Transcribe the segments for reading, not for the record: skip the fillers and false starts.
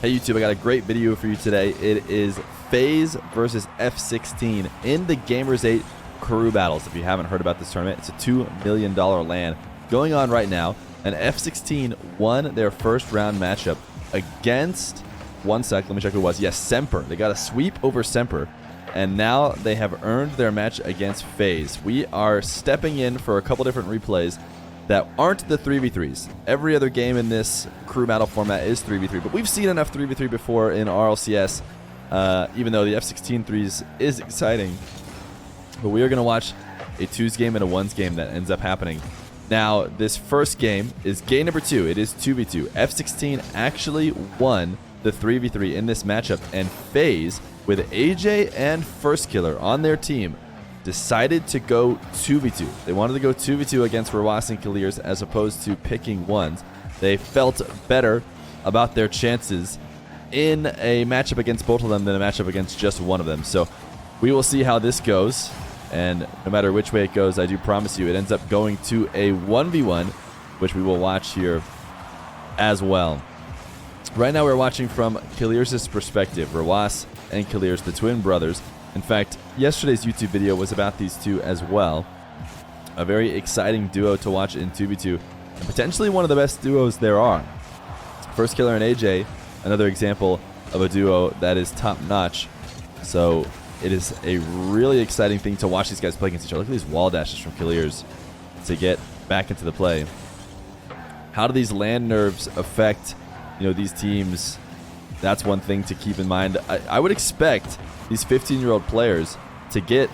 Hey YouTube, I got a great video for you today. It is FaZe versus F16 in the Gamers 8 crew battles. If you haven't heard about this tournament, it's a $2 million LAN going on right now. And F16 won their first round matchup against, one sec, let me check who it was. Yes, Semper. They got a sweep over Semper. And now they have earned their match against FaZe. We are stepping in for a couple different replays that aren't the 3v3s. Every other game in this crew battle format is 3v3, but we've seen enough 3v3 before in RLCS, even though the F16 3s is exciting. But we are going to watch a 2s game and a 1s game that ends up happening. Now, this first game is game number 2. It is 2v2. F16 actually won the 3v3 in this matchup, and FaZe, with AJ and Firstkiller on their team, decided to go 2v2. They wanted to go 2v2 against Rawas and Killiers as opposed to picking ones. They felt better about their chances in a matchup against both of them than a matchup against just one of them. So we will see how this goes. And no matter which way it goes, I do promise you it ends up going to a 1v1, which we will watch here as well. Right now we're watching from Killiers' perspective. Rawas and Killiers, the twin brothers. In fact, yesterday's YouTube video was about these two as well. A very exciting duo to watch in 2v2, and potentially one of the best duos there are. Firstkiller and AJ, another example of a duo that is top-notch. So it is a really exciting thing to watch these guys play against each other. Look at these wall dashes from Killiers to get back into the play. How do these land nerves affect, these teams? That's one thing to keep in mind. I would expect these 15-year-old players to get,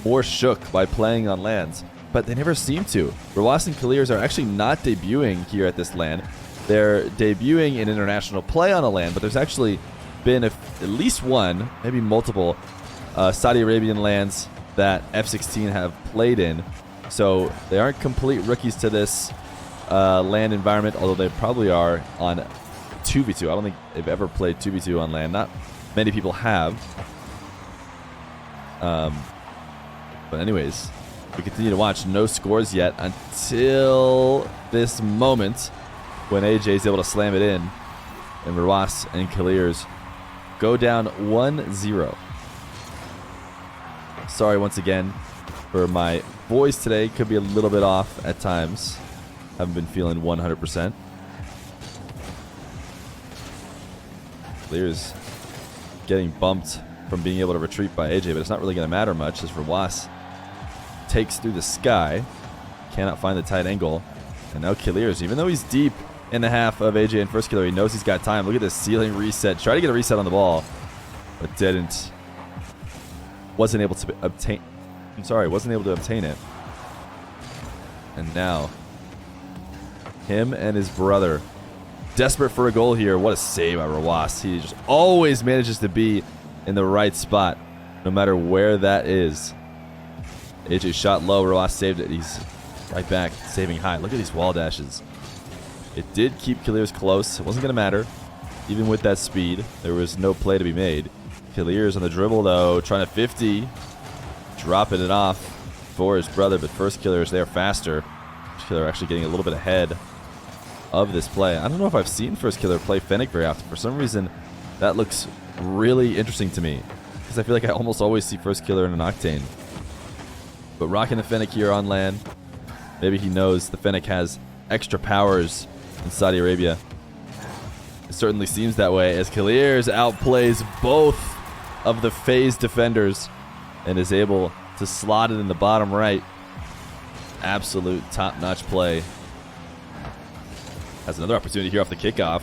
more shook by playing on LANs, but they never seem to. Rawas and Killiers are actually not debuting here at this LAN. They're debuting in international play on a LAN, but there's actually been at least one, maybe multiple, Saudi Arabian LANs that F16 have played in. So they aren't complete rookies to this LAN environment, although they probably are on 2v2. I don't think they've ever played 2v2 on LAN. Not many people have. But anyways, we continue to watch. No scores yet until this moment when AJ is able to slam it in. And Rawas and Killiers go down 1-0. Sorry once again for my voice today. Could be a little bit off at times. Haven't been feeling 100%. Killiers getting bumped from being able to retreat by AJ, but it's not really going to matter much as Rawas takes through the sky. Cannot find the tight angle. And now Killiers, even though he's deep in the half of AJ and Firstkiller, he knows he's got time. Look at this ceiling reset. Try to get a reset on the ball, but didn't. Wasn't able to obtain. Wasn't able to obtain it. And now, him and his brother, desperate for a goal here. What a save by Rawas. He just always manages to be in the right spot, no matter where that is. AJ shot low. Rawas saved it. He's right back, saving high. Look at these wall dashes. It did keep Killiers close. It wasn't going to matter. Even with that speed, there was no play to be made. Killiers on the dribble, though, trying to 50. Dropping it off for his brother, but Firstkiller is there faster. Firstkiller actually getting a little bit ahead of this play. I don't know if I've seen Firstkiller play Fennec very often. For some reason, that looks really interesting to me, because I feel like I almost always see Firstkiller in an Octane. But rocking the Fennec here on LAN. Maybe he knows the Fennec has extra powers in Saudi Arabia. It certainly seems that way as Killiers outplays both of the FaZe defenders and is able to slot it in the bottom right. Absolute top-notch play. Has another opportunity here off the kickoff.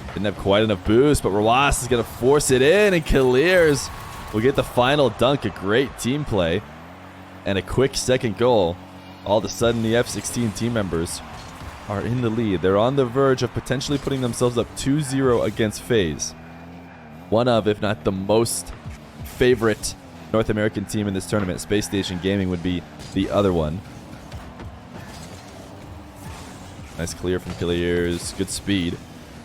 Didn't have quite enough boost, but Rawas is going to force it in, and Killiers will get the final dunk. A great team play and a quick second goal. All of a sudden, the F16 team members are in the lead. They're on the verge of potentially putting themselves up 2-0 against FaZe. One of, if not the most favorite North American team in this tournament. Space Station Gaming would be the other one. Nice clear from Killiers. Good speed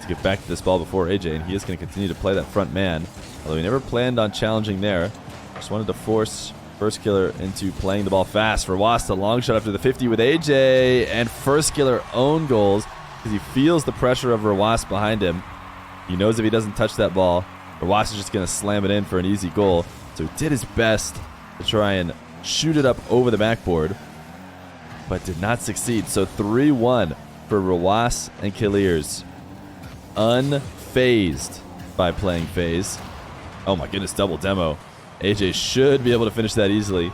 to get back to this ball before AJ, and he is going to continue to play that front man. Although he never planned on challenging there. Just wanted to force Firstkiller into playing the ball fast. Rawas, the long shot after the 50 with AJ, and Firstkiller own goals because he feels the pressure of Rawas behind him. He knows if he doesn't touch that ball, Rawas is just going to slam it in for an easy goal. So he did his best to try and shoot it up over the backboard, but did not succeed. So 3-1 for Rawas and Killiers. Unfazed by playing FaZe. Oh my goodness, double demo. AJ should be able to finish that easily.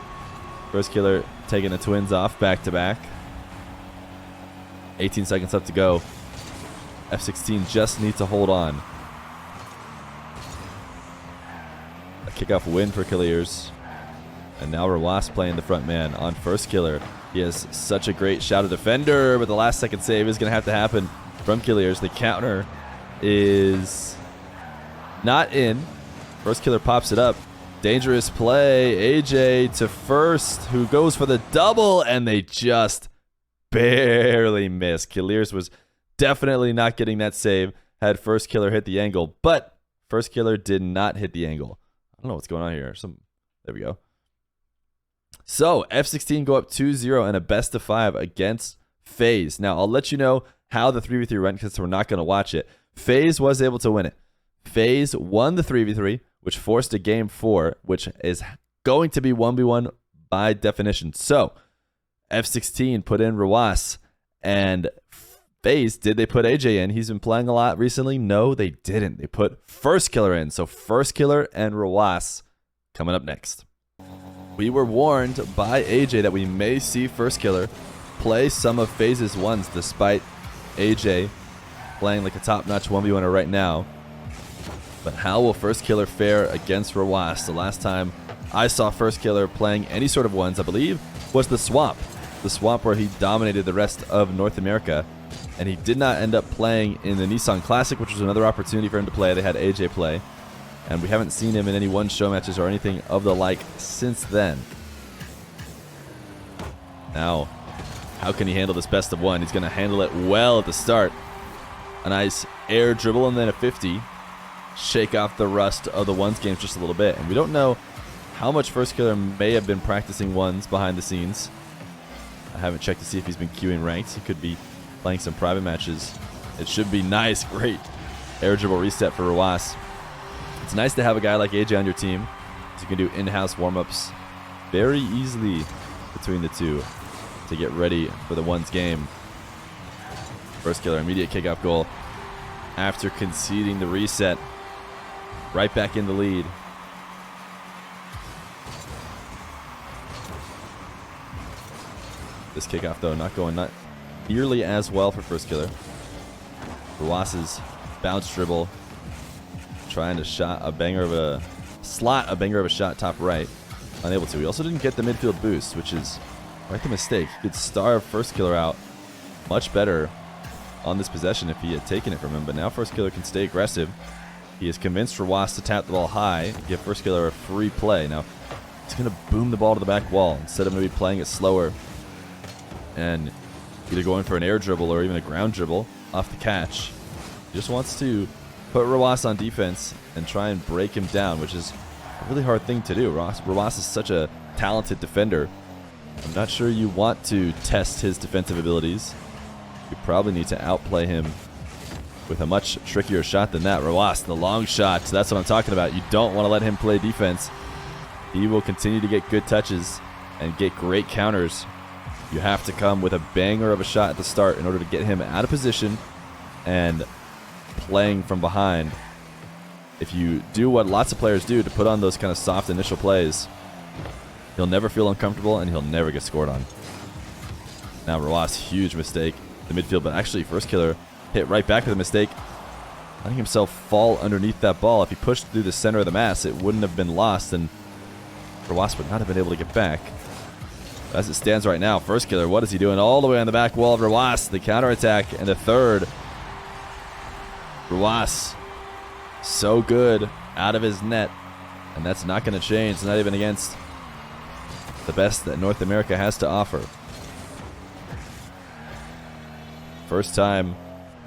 Firstkiller taking the Twins off back to back. 18 seconds left to go. F16 just needs to hold on. A kickoff win for Killiers. And now Rawas playing the front man on Firstkiller. He has such a great shot of defender, but the last second save is going to have to happen from Killiers. The counter is not in. Firstkiller pops it up. Dangerous play. AJ to first, who goes for the double, and they just barely miss. Killiers was definitely not getting that save had Firstkiller hit the angle, but Firstkiller did not hit the angle. I don't know what's going on here. There we go. So F16 go up 2-0 and a best of 5 against FaZe. Now I'll let you know how the 3v3 went because we're not going to watch it. FaZe was able to win it. FaZe won the 3v3, which forced a game 4, which is going to be 1v1 by definition. So F16 put in Rawas, and FaZe, did they put AJ in? He's been playing a lot recently. No, they didn't. They put Firstkiller in. So Firstkiller and Rawas coming up next. We were warned by AJ that we may see Firstkiller play some of FaZe's ones, despite AJ playing like a top-notch 1v1er right now. But how will Firstkiller fare against Rawas? The last time I saw Firstkiller playing any sort of ones, I believe, was the swap. The swap where he dominated the rest of North America. And he did not end up playing in the Nissan Classic, which was another opportunity for him to play. They had AJ play. And we haven't seen him in any one show matches or anything of the like since then. Now, how can he handle this best of 1? He's going to handle it well at the start. A nice air dribble and then a 50. Shake off the rust of the ones games just a little bit. And we don't know how much Firstkiller may have been practicing ones behind the scenes. I haven't checked to see if he's been queuing ranked. He could be playing some private matches. It should be nice. Great air dribble reset for Rawas. It's nice to have a guy like AJ on your team, so you can do in-house warm-ups very easily between the two to get ready for the ones game. Firstkiller, immediate kickoff goal after conceding the reset. Right back in the lead. This kickoff, though, not nearly as well for Firstkiller. Rawas's bounce dribble, trying to slot a banger of a shot top right. Unable to. He also didn't get the midfield boost, which is quite the mistake. He could starve Firstkiller out much better on this possession if he had taken it from him. But now Firstkiller can stay aggressive. He has convinced Rawas to tap the ball high, give Firstkiller a free play. Now, he's going to boom the ball to the back wall instead of maybe playing it slower and either going for an air dribble or even a ground dribble off the catch. He just wants to put Rawas on defense and try and break him down, which is a really hard thing to do. Rawas is such a talented defender. I'm not sure you want to test his defensive abilities. You probably need to outplay him with a much trickier shot than that. Rawas, the long shot. That's what I'm talking about. You don't want to let him play defense. He will continue to get good touches and get great counters. You have to come with a banger of a shot at the start in order to get him out of position and playing from behind. If you do what lots of players do to put on those kind of soft initial plays, he'll never feel uncomfortable and he'll never get scored on. Now Rawas, huge mistake in the midfield, but actually Firstkiller hit right back with a mistake, letting himself fall underneath that ball. If he pushed through the center of the mass, it wouldn't have been lost, and Rawas would not have been able to get back. As it stands right now, Firstkiller, what is he doing? All the way on the back wall of Rawas, the counterattack, and the third. Rawas, so good out of his net, and that's not going to change, not even against the best that North America has to offer. First time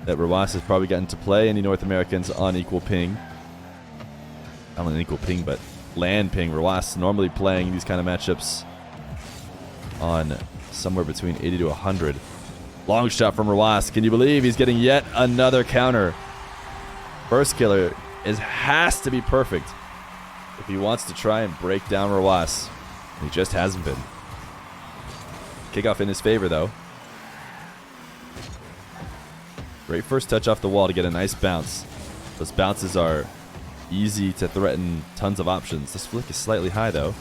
that Rawas has probably gotten to play any North Americans on equal ping. Not on equal ping, but LAN ping. Rawas normally playing these kind of matchups on somewhere between 80 to 100. Long shot from Rawas. Can you believe he's getting yet another counter? Firstkiller has to be perfect if he wants to try and break down Rawas. He just hasn't been. Kickoff in his favor, though. Great first touch off the wall to get a nice bounce. Those bounces are easy to threaten tons of options. This flick is slightly high, though,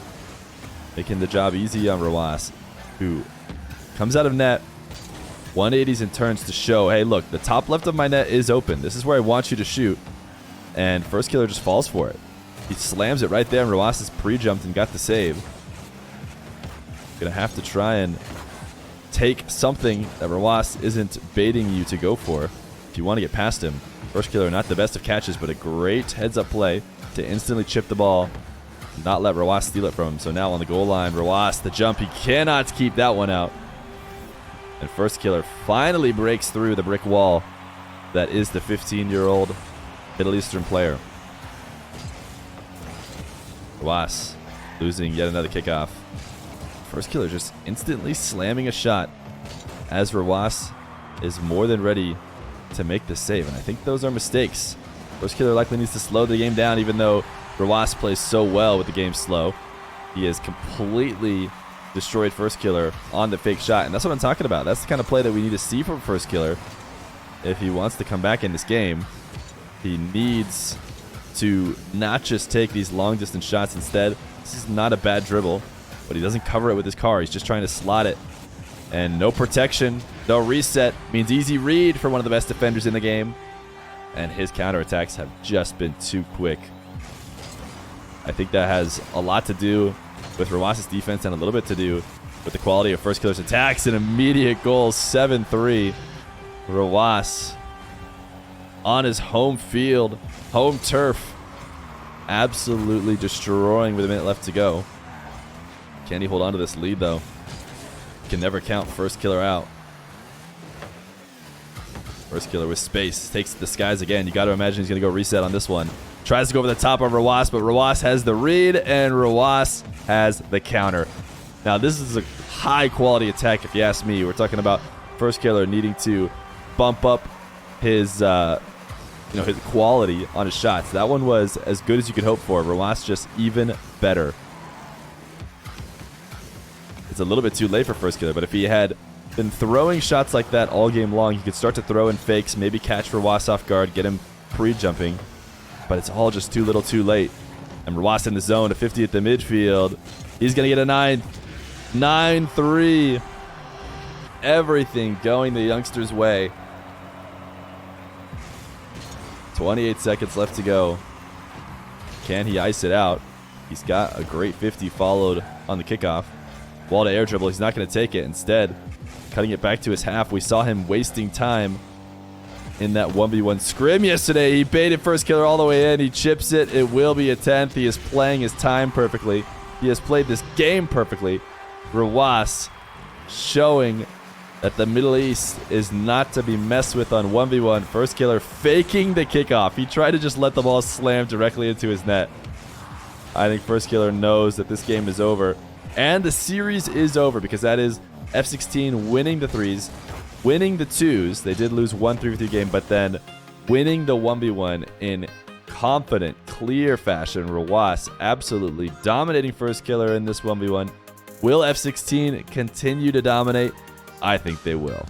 making the job easy on Rawas, who comes out of net. 180s and turns to show, hey, look, the top left of my net is open. This is where I want you to shoot. And Firstkiller just falls for it. He slams it right there, and Rawas is pre-jumped and got the save. Gonna have to try and take something that Rawas isn't baiting you to go for if you want to get past him. Firstkiller, not the best of catches, but a great heads-up play to instantly chip the ball, not let Rawas steal it from him. So now on the goal line, Rawas, the jump, he cannot keep that one out. And Firstkiller finally breaks through the brick wall that is the 15-year-old Middle Eastern player. Rawas losing yet another kickoff. Firstkiller just instantly slamming a shot as Rawas is more than ready to make the save. And I think those are mistakes. Firstkiller likely needs to slow the game down, even though Rawas plays so well with the game slow. He has completely destroyed Firstkiller on the fake shot, and that's what I'm talking about. That's the kind of play that we need to see from Firstkiller if he wants to come back in this game. He needs to not just take these long distance shots. Instead, this is not a bad dribble, but he doesn't cover it with his car. He's just trying to slot it, and no protection, no reset means easy read for one of the best defenders in the game, and his counterattacks have just been too quick. I think that has a lot to do with Rawas' defense and a little bit to do with the quality of Firstkiller's attacks. An immediate goal, 7-3. Rawas on his home field, home turf, absolutely destroying with a minute left to go. Can he hold on to this lead, though? Can never count Firstkiller out. Firstkiller with space takes the skies again. You got to imagine he's going to go reset on this one. Tries to go over the top of Rawas, but Rawas has the read, and Rawas has the counter. Now, this is a high-quality attack, if you ask me. We're talking about Firstkiller needing to bump up his, his quality on his shots. That one was as good as you could hope for. Rawas just even better. It's a little bit too late for Firstkiller, but if he had been throwing shots like that all game long, he could start to throw in fakes, maybe catch Rawas off guard, get him pre-jumping. But it's all just too little too late. And Rawas in the zone, a 50 at the midfield. He's going to get a 9-3. Everything going the youngster's way. 28 seconds left to go. Can he ice it out? He's got a great 50 followed on the kickoff. Wall to air dribble. He's not going to take it. Instead, cutting it back to his half. We saw him wasting time in that 1v1 scrim yesterday. He baited Firstkiller all the way in. He chips it. It will be a 10th. He is playing his time perfectly. He has played this game perfectly. Rawas showing that the Middle East is not to be messed with on 1v1. Firstkiller faking the kickoff. He tried to just let the ball slam directly into his net. I think Firstkiller knows that this game is over. And the series is over, because that is F16 winning the threes, winning the twos. They did lose 1 3v3 game, but then winning the 1v1 in confident, clear fashion. Rawas absolutely dominating Firstkiller in this 1v1. Will F16 continue to dominate? I think they will.